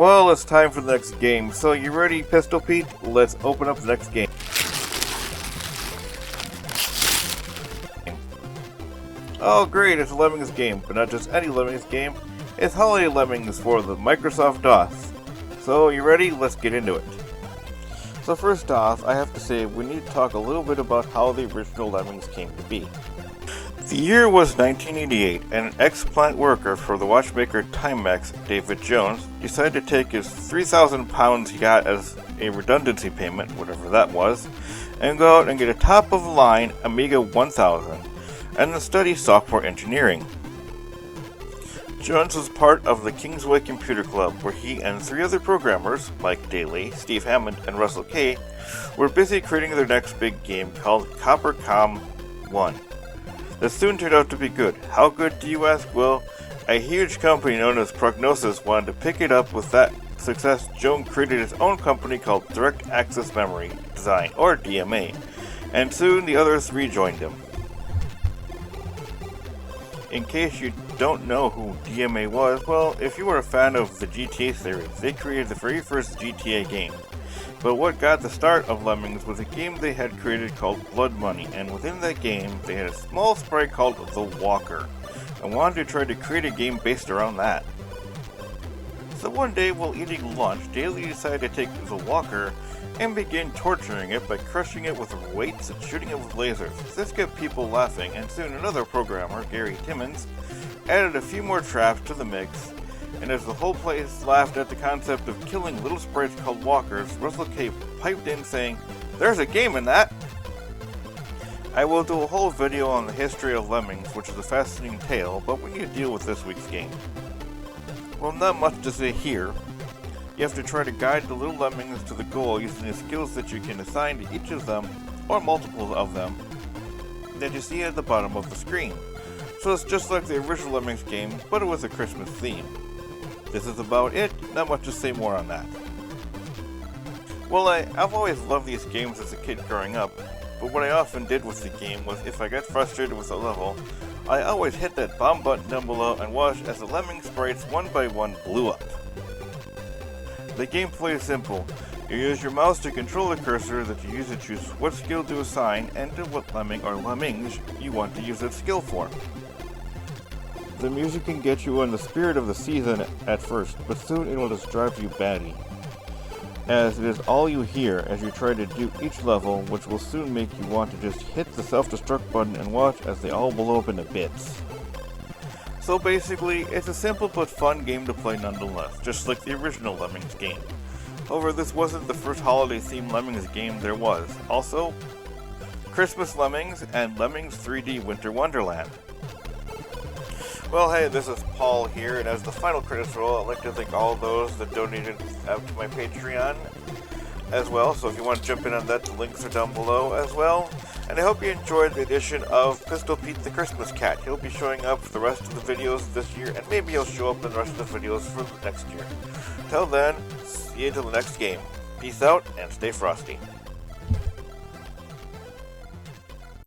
Well, it's time for the next game. So you ready, Pistol Pete? Let's open up the next game. Oh great, it's a Lemmings game, but not just any Lemmings game. It's Holiday Lemmings for the Microsoft DOS. So you ready? Let's get into it. So first off, I have to say we need to talk a little bit about how the original Lemmings came to be. The year was 1988, and an ex-plant worker for the watchmaker Timex, David Jones, decided to take his £3,000 he got as a redundancy payment, whatever that was, and go out and get a top-of-the-line Amiga 1000, and then study software engineering. Jones was part of the Kingsway Computer Club, where he and 3 other programmers, Mike Daly, Steve Hammond, and Russell Kay, were busy creating their next big game called Coppercom 1. This soon turned out to be good. How good, do you ask? Well, a huge company known as Prognosis wanted to pick it up. With that success, Jones created his own company called Direct Access Memory Design, or DMA, and soon the others rejoined him. In case you don't know who DMA was, well, if you were a fan of the GTA series, they created the very first GTA game. But what got the start of Lemmings was a game they had created called Blood Money, and within that game, they had a small sprite called The Walker, and wanted to try to create a game based around that. So one day, while eating lunch, Daly decided to take The Walker and begin torturing it by crushing it with weights and shooting it with lasers. This got people laughing, and soon another programmer, Gary Timmons, added a few more traps to the mix, and as the whole place laughed at the concept of killing little sprites called walkers, Russell Kay piped in saying, "There's a game in that!" I will do a whole video on the history of Lemmings, which is a fascinating tale, but we need to deal with this week's game. Well, not much to say here. You have to try to guide the little lemmings to the goal using the skills that you can assign to each of them, or multiples of them, that you see at the bottom of the screen. So it's just like the original Lemmings game, but with a Christmas theme. This is about it, not much to say more on that. Well, I've always loved these games as a kid growing up, but what I often did with the game was if I got frustrated with a level, I always hit that bomb button down below and watched as the lemming sprites one by one blew up. The gameplay is simple. You use your mouse to control the cursor that you use to choose what skill to assign and to what lemming or lemmings you want to use that skill for. The music can get you in the spirit of the season at first, but soon it will just drive you batty, as it is all you hear as you try to do each level, which will soon make you want to just hit the self-destruct button and watch as they all blow up into bits. So basically, it's a simple but fun game to play nonetheless, just like the original Lemmings game. However, this wasn't the first holiday-themed Lemmings game there was. Also, Christmas Lemmings and Lemmings 3D Winter Wonderland. Well, hey, this is Paul here, and as the final credits roll, I'd like to thank all those that donated out to my Patreon as well. So if you want to jump in on that, the links are down below as well. And I hope you enjoyed the edition of Pistol Pete the Christmas Cat. He'll be showing up for the rest of the videos this year, and maybe he'll show up in the rest of the videos for the next year. Till then, see you until the next game. Peace out, and stay frosty.